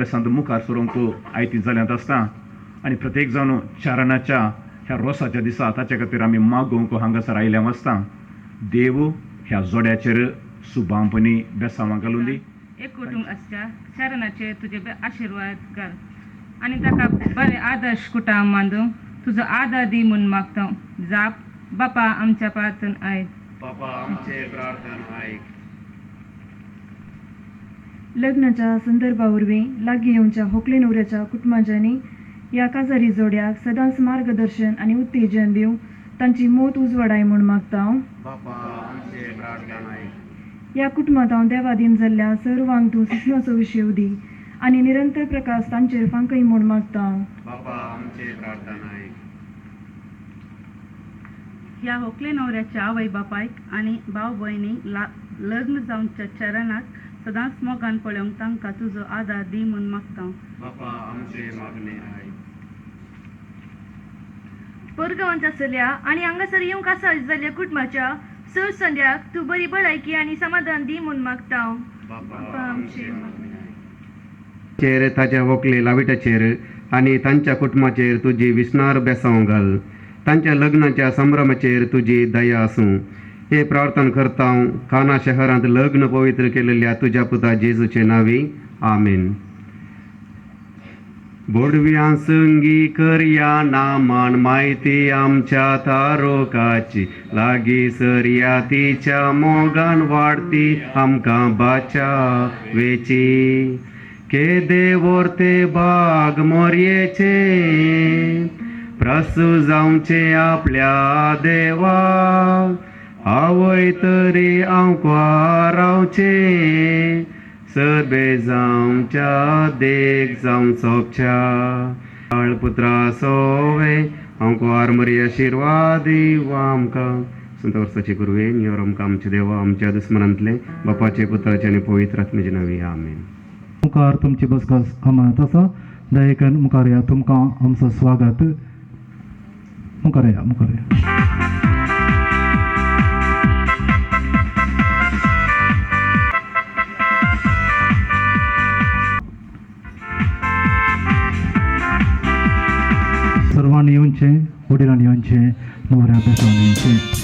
अभ्यासांत मुखार सरूंक तूं आयती जाल्यांत आसता आनी प्रत्येक जावन चारणाच्या ह्या रोसाच्या दिसा ताचे खातीर आमी मागोवंक हांगासर आयल्या आसता. देव ह्या जोड्याचेर सुभांपणी बेसांवां घालून दी. एक कुटुंब आसच्या शारणाचे तुजे आशिर्वाद घाल आनी ताका बरे आदर्श कुटुंब बांदूंक तुजो आदार दी म्हूण मागता. जाप बापा आमच्या प्रार्थन आयक. बापा आमचे प्रार्थना ऐक. लग्नाच्या संदर्भावरवीं लागीं येवच्या होकले न्हवऱ्याच्या कुटुंबाच्यांनी ह्या काजारी जोड्याक सदांच मार्गदर्शन आनी उत्तेजन दिवं तांची मोत उजवाडाय म्हूण मागता हांव. बापा आमचे प्रार्थना ऐक. ह्या कुटुंबांत हांव देवाधीन जाल्ल्या सर्वांक तूं सुस्माचो विशय दी आनी निरंतर प्रकाश तांचेर फांकय म्हूण मागता हांव. बापा आमचे प्रार्थना ऐक. ह्या व्हंकले न्हवऱ्याच्या आवय बापायक आनी भाव भयणीक लग्न जावच्या चरणाक सदांच मोगान पळोवंक तांकां तुजो आदार दी म्हूण मागता. बापा आमचे मागणे ऐक. परगांवांच्या चल्या आनी हांगासर येवंक आसा जाल्ल्या कुटुंबाच्या सर संध्याक तूं बरी भलायकी आनी समाधान दी म्हूण मागता. बापा आमचे मागणे ऐक. चेर ताच्या व्हंकले लाविटाचेर आनी तांच्या कुटुंबाचेर तुजी विस्नार बेसांव घाल. तांच्या लग्नाच्या संभ्रमाचेर तुजी दया आसूं. हे प्रार्थना करता हांव काना शहरांत लग्न पवित्र केलेल्या तुज्या पुता जेजूचे नांवी. आमेन. बोडव्या संगी करया नामान माहिती आमच्या तारोकाची लागी सरया तिच्या मोगान वाडती आमकां बाचावेची. के देवोर ते बाग मोरयेचे प्रसू जावचे आपल्या देवा. आवय तरी हांव रावचे सदबे जावच्या देख जावं सोपच्या. बाळ पुत्रा सोवे हांव कुवार मरी आशिर्वाद दिव आमकां. संत वर्साचे गुरवे नियर आमकां आमचे देवा आमच्या दुस्मनांतले बापाचे पुत्राचे आनी पवित्र आत्म्याचे नांवी. आमेन. मुखार तुमची बसकास अमानत आसा. दयेकन मुखार या. तुमकां आमचो स्वागत. मुखार या. मुखार या. सर्वांनी येवचे, वडिलांनी येवचे, न्हवऱ्या बेसांवान येवचे.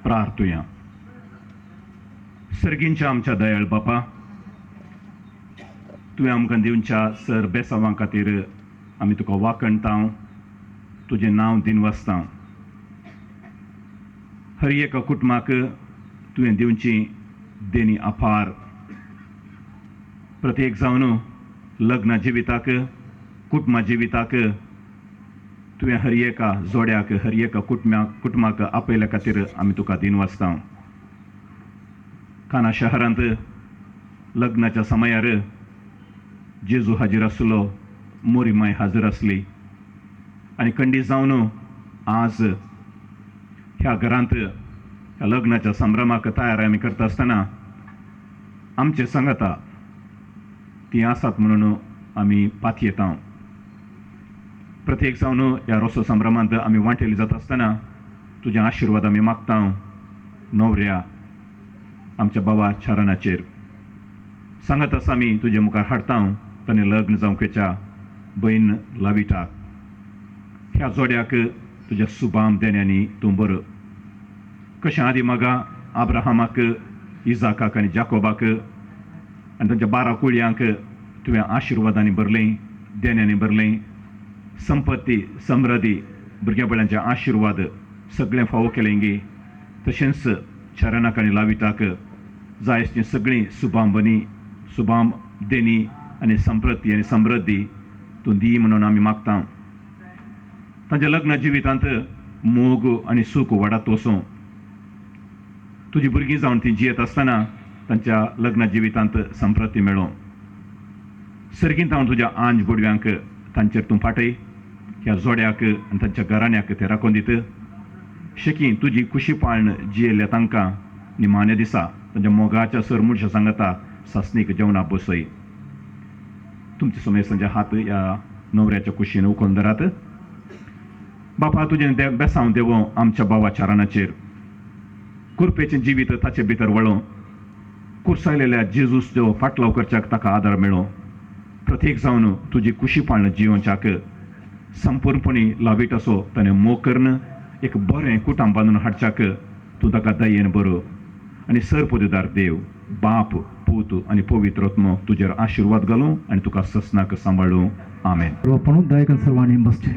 प्रार्थुया. सर्गींच्या आमच्या दयाळ बापा, तुवें आमकां दिवच्या सर बेसांवां खातीर आमी तुका वाकणटा, तुजें नांव दिन वाचता. हर एका कुटुंबाक तुवें दिवची देणी अपार. प्रत्येक जावन लग्न जिविताक, कुटुंबा जिविताक तुवें हर एका जोड्याक, हर एका कुटुंबाक आपयल्या खातीर आमी तुका दिन वाचता. काना शहरांत लग्नाच्या समयार जेजू हाजीर आसलो, मोरी माय हाजीर आसली, आनी खंडी जावन आज ह्या घरांत ह्या लग्नाच्या संभ्रमाक तयार आमी करता आसतना आमचे सांगता ती आसात म्हणून आमी पातयेता. प्रत्येक जावन ह्या रोसो संभ्रमांत आमी वांटेली जाता आसतना तुजें आशिर्वाद आमी मागता. न्हवऱ्या आमच्या बाबा चरणाचेर सांगत आसा आमी तुजे मुखार हाडटा. ताणें लग्न जावंकेच्या बहीण लाविटाक, ह्या जोड्याक तुज्या सुबाम देण्यांनी तूं बरो. कशें आदी मागा आब्राहामाक, इजाकाक आनी जाकोबाक आनी तांच्या 12 कुळयांक तुवें आशिर्वादांनी भरलें, देण्यांनी भरलें. संपत्ती, समृद्धी, भुरग्याबळ्यांचे आशिर्वाद सगळें फावो केलें गे. तशेंच चरणाक आनी लाविटाक जाय आसची सगळीं सुबाम बनी, सुबाम देणी आनी संपत्ती आनी समृद्धी तूं दी म्हणून आमी मागता. तांच्या लग्न जिवितांत मोग आनी सूख वाडत वचूं. तुजी भुरगीं जावन ती जियेत आसतना तांच्या लग्न जिवितांत संपत्ती मेळो. सर्गींत हांव तुज्या आंज बुडव्यांक तांचेर तूं फाटय. ह्या जोड्याक आनी तांच्या घराण्याक ते राखून दित. शेकी तुजी खुशी पाळण जियेल्या तांकां निमाणे दिसा तांच्या मोगाच्या सरमुडशा सांगता सासणीक जेवणाक बसय. तुमचे समोर संजे हात ह्या न्हवऱ्याच्या कुशीन उखोवन धरात. बापा तुजें बेसांव देवो आमच्या बाबा चरणाचेर. कुरपेचें जिवीत ताचे भितर वळो. कुरसायलेल्या जेजूचो फाटलाव करच्याक ताका आदार मेळो. प्रत्येक जावन तुजी खुशी पाळण जियोवच्याक संपूर्णपणी लावीट असो ताणें मोग करून एक बरें कुटुंब बांदून हाडच्याक तूं ताका दयेन बरो. आनी सरपोदेदार देव, बाप, पूत आनी पवित्र आत्मो तुजेर आशिर्वाद घालूं आनी तुका ससनाक सांबाळूं. आमेन. आपण दयाकन सर्वांनी बसचे.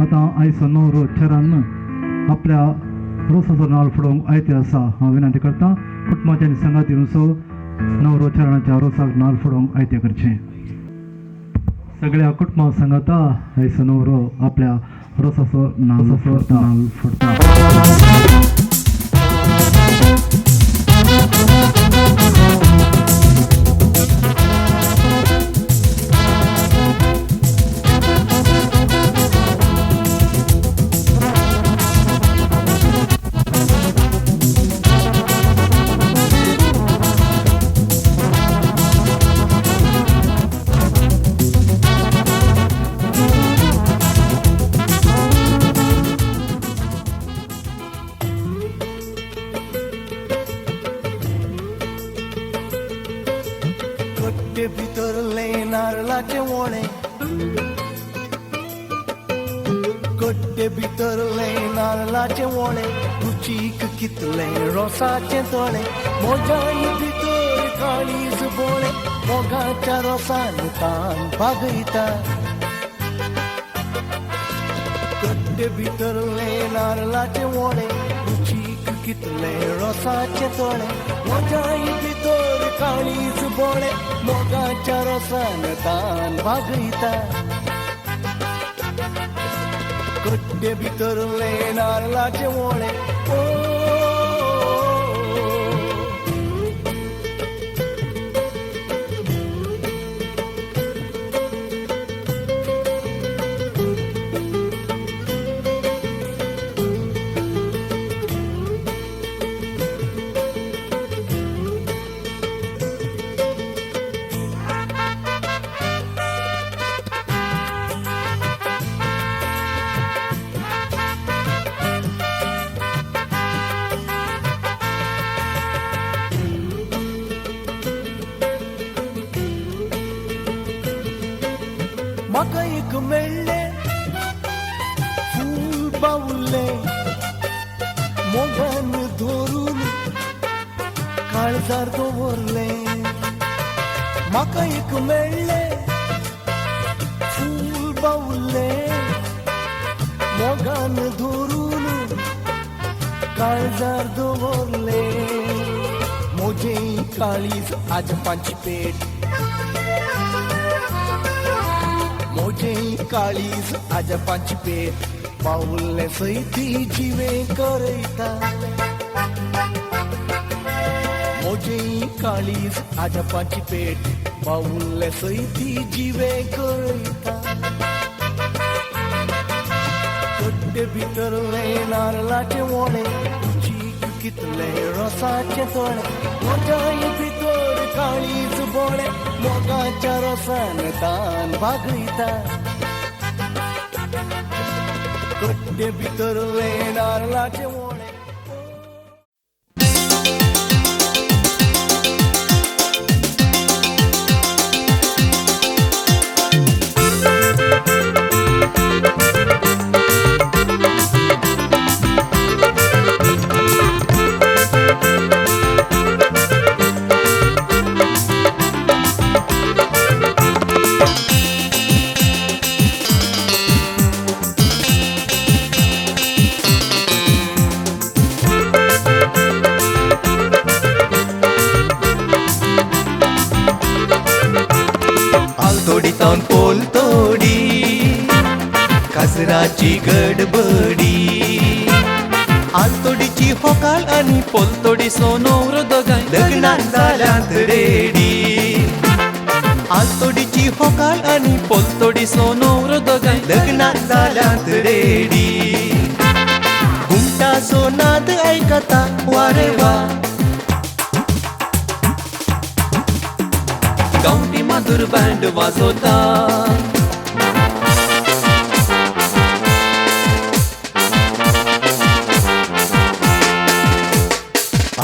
आता आयचो न्हवरो चरण आपल्या रोसाचो नाल फुडोवंक आयते आसा. हांव विनंती करता कुटुंबाच्या आनी संगातीनुसो न्हवरो चरणाच्या रोसाक नाल फुडोवंक आयते करचें. सगळ्या कुटुंबा सांगता आयचो न्हवरो आपल्या रोसाचो नाल फुडटा. कट्टे भितरले नारळाचे वोणे, कट्टे भितरले नारळाचे वोणे, रुचीक कितले रोसाचे तोणे, मोजाई भितर काळीज बोळे, मोगाच्या रोसान तान भागयता. कट्टे भितरले नारळाचे वोणे, रुचीक कितले रोसाचे तोणे, मोजाई भितर काळीज बोळे, मोगाच्या रोसान तान भागयता. कट्टे भितरले नारळाचे वोळे, म्हाका एक मेळ्ळे बावुल्ले मोगान धरून काळजार दवरले म्हाका एक मेळ्ळे फूल बावुल्ले मोगान धरून काळजार दवरले मोजे काळीज आजपाची पेट मोजे काळीज आजपाची पेट बावुल्ले सैती जिवे करयता मोजे काळीज आजपाची पेट बावुल्ले सैती जिवे करयता कट्टे भितरले नारळाचे वोणे चीक कितले रोसाचे तोळे मोजाय भितर काळीज बोळे मोगाच्या रोसान तान भागयता कट्टे भितरले नारळाचे वोणे तोडीतोन पोल तोडी काजराची गडबडी आलतोडीची होकाल आणि पोलतोडी सोनोर दोगाय लग्नाक जाल्यांत रेडी आलतोडीची होकाल आणि पोलतोडी सोनोर दोगाय लग्नाक जाल्यांत रेडी घुमटा सोनाद ऐकता वारे वा गावठी माधुर बँड वाजवता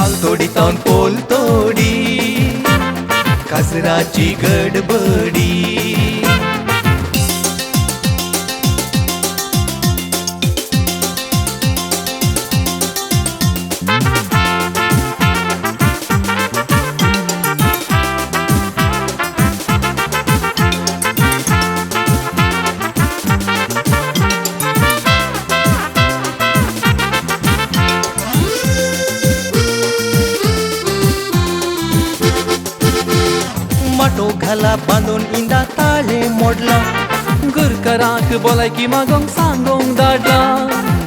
आलतोडीतोन पोल तोडी काजराची गडबडी माटो घाला बांधून इंदा ताळे मोडला गुरकराक बोलायकी मागोंक सांगोंक धाडला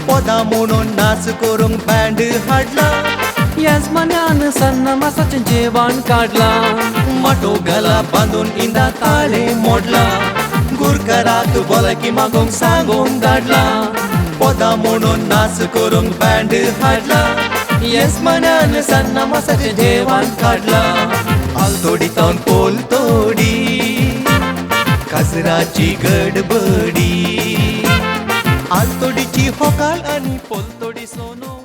पोदा म्हणून नाच करूंक बँड हाडला येजमान्यान सन्न मासाचें जेवण काडला माटो घाला बांधून इंदा ताळे मोडला गुरकराक बोलायकी मागोंक सांगोंक धाडला पोदा म्हणून नाच करूंक बँड हाडला येजमान्यान सन्न मासाचें जेवण काडला आलतोडीतोन पोल तोडी काजराची गडबडी आलतोडीची होकाल आणि पोलतोडी सोनोर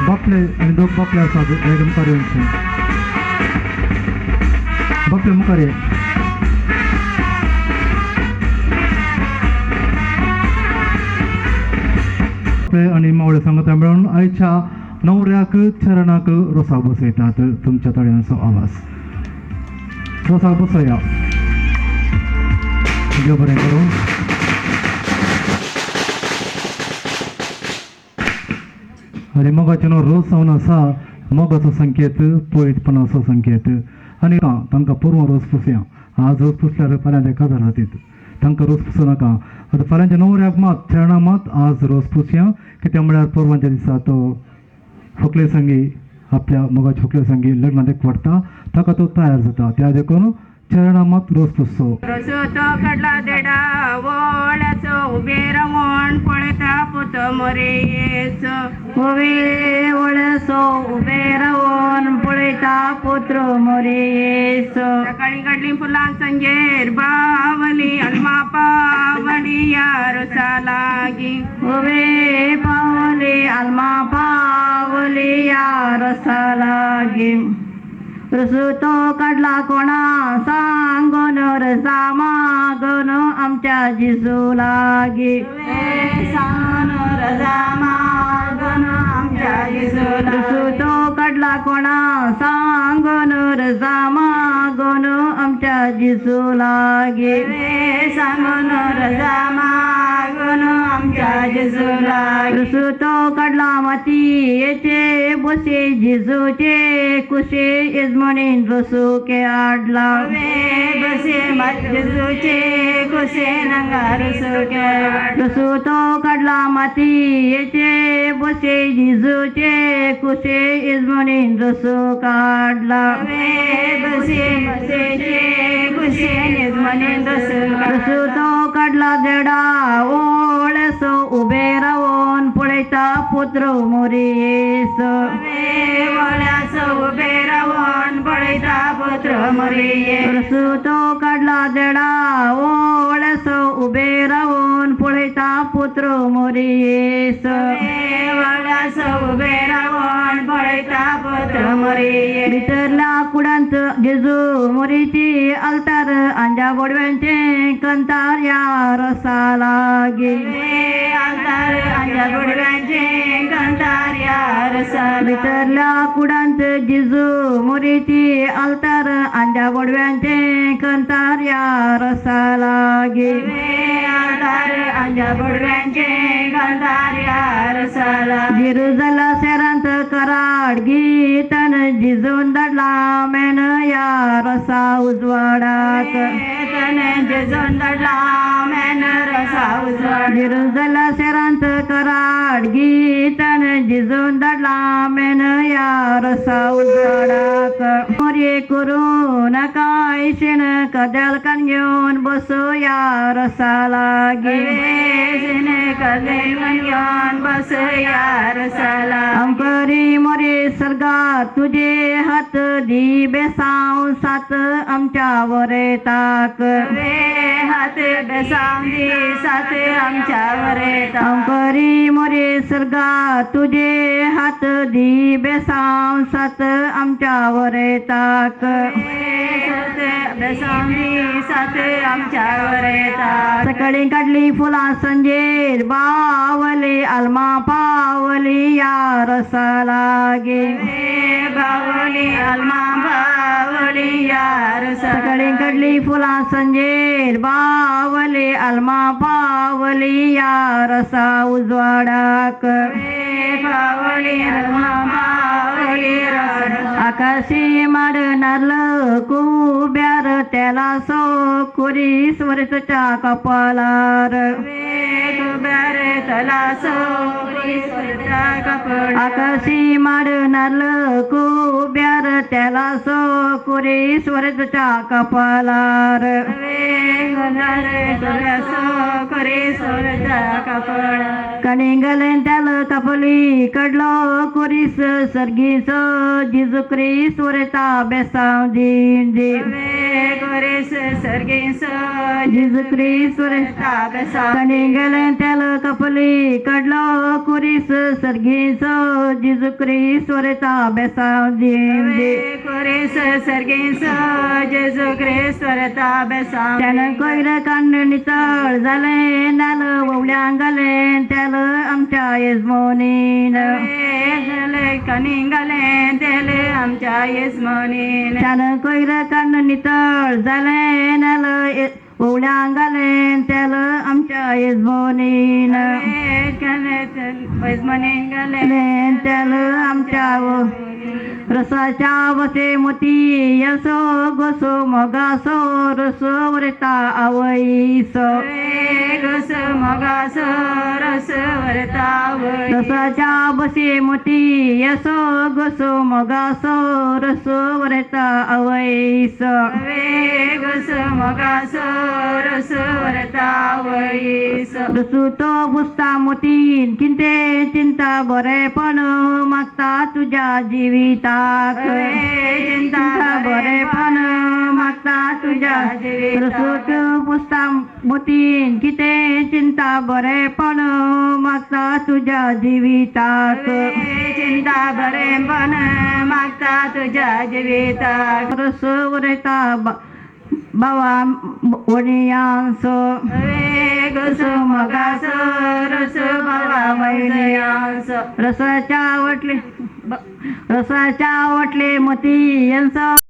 बापले आणि दोन बापले असतात एक मुखार येऊन बापले मुखार ये बापले आणि मावळे सांगता मिळून आयच्या नवऱ्याक चरणाक रोसा बसयतात तुमच्या तळ्यांचो आवाज रोसा बसया देव बरें करूं आणि मोगाचे न्हू रोस जावन आसा मोगाचो संकेत पळयतपणाचो संकेत आनी तांकां पुरवो रोस पुसया आज रोस पुसल्यार फाल्यां ते काजार जातीत तांकां रोस पुसूं नाका आतां फाल्यांच्या नवऱ्याक मात चरणां मात आज रोस पुसया कित्याक म्हळ्यार परवांच्या दिसा तो व्हंकले संगी आपल्या मोगाच्या व्हंकले संगी लग्नाक व्हरता ताका तो तयार जाता त्या देखून चरणामात रोज पुसतो रसो तो कडला देडा वळ्याचो उबे रावण पळयता पुत मरेच होवे वळसो उबे रावून पळयता पुत्र मोरेस सकाळी काडली फुलां संजेर बावली अल्मा पावली यार सालागी होवे पावले आल्मा पावले या रसा लागे रसो तो काढला कोणा सांगोन रसा मागोन आमच्या जिजू लागे रसा मागोन आमच्या जिजू रसो तो काढला कोणा सांगोन रसा मागोन आमच्या जिजू लागे सांगोन रसा मागोन आमच्या जिजू लागे रसो तो काढला मातयेचे बसे जिजूचे कुशे यजमानीन रसो के आडला बसे जिजूचे कुशे नंगा रसो के रसो तो काढला मातयेचे बसे जिजूचे कुशे यजमानीन रसो काढला बसे बसेचे कुशे यजमानीन रसो तो काढला देडा ओळसो उबे रावून पळयता पुत्र मोरेस ओळ्यासो उबे रावून पळयता पुत्र मोरेस रसो तो काढला देडा ओळसो उबे रावून पळयता पुत्र मोरेस ओळ्यासो उबे रावून पळयता पुत्र मोरेस भितरल्या कुडांत जेजू मोरेची आलतार अंजा बोडव्यांचे कंतार या रसा लागे आलतार अंजा बोडव्यांचे कंतार या रसा भितरल्या कुडांत जेजू मोरेची आलतार अंजा बोडव्यांचे कंतार या रसा लागे आलतार अंजा बोडव्यांचे कंतार या रसा लागे जेरुजला शहरांत कराड गीतन जिजून दडला मेन या रसा उजवाडाक जिजून दडला मेन रसा उजवाड जेरुजला शहरांत कराड गीतन जिजून दडला मेन या रसा उजवाडाक मोरे करू नका ऐशेन कदेल कान घेऊन बसो या रसा लागे कदेल कान घेऊन बसो या रसा लागे अंकरी मोरे सर्गात तुझे हात दी बेसाव सात आमच्या वरे ताक हात बेसाव दी सात आमच्या वरे ताक अंकरी मोरे सर्गात तुझे हात दी बेसाव सात आमच्या वरे ताक बेसाव दी सात आमच्या वरे ताक सकाळी काढली फुला संजेर बावले आल्मा पावली या रसा लागे बावली आल्मा बावली या रसा सकाळी काढली फुला संजेर बावले आल्मा पावली या रसा उजवाडाक बावली आल्मा पावली आकाशी माड नारळ कुब्यार त्याला सो कुरी स्वरच्या कपालार कुब्यार त्याला सो कुरी स्वरच्या कपाळ आकाशी माड नारळ कुब्यार त्याला सो कुरी स्वरच्या कपालार कणिंगलेन त्याल कपली कडलो कुरीस सर्गीस जिजू ख्रिस्तवरता बेसाव दिन दे कुरीस सर्गीस जिजू ख्रिस्तवरता बेसाव कणिंगलेन त्याल कपली कडलो कुरीस सर्गीस जिजू ख्रिस्तवरता बेसाव दिन दे कुरीस सर्गीस जिजू ख्रिस्तवरता बेसाव त्यानं कोयर कांड नितळ झाले नाल ववल्यांगले त्याल आमच्या यजमानीन कनिंगले त्याल आमच्या यजमानीन त्यानं कोयर कांड नितळ झाले नाल ववल्यांगले त्याल आमच्या यजमानीन यजमानीन गले त्याल आमच्या रसाच्या वसे मोती यसो गोसो मोगासो रसो वरता आवईस गोसो मोगासो रसो वरता रसाच्या बसे मोती यसो गोसो मोगासो रसो वरता आवईस रस मगास रस वरतावळीस रसू तो पुसता मोतीन चिंते चिंता बरेपण मागता तुझ्या जीविताक चिंता बरेपण मागता तुझ्या रसू तो पुसता मोतीन किते चिंता बरेपण मागता तुझ्या जीविताक चिंता बरेपण मागता तुझ्या जीविताक रस वरता बाबा वणियांस गस मगास रस बाबा वैनयांस रसाच्या वटले मती यांचा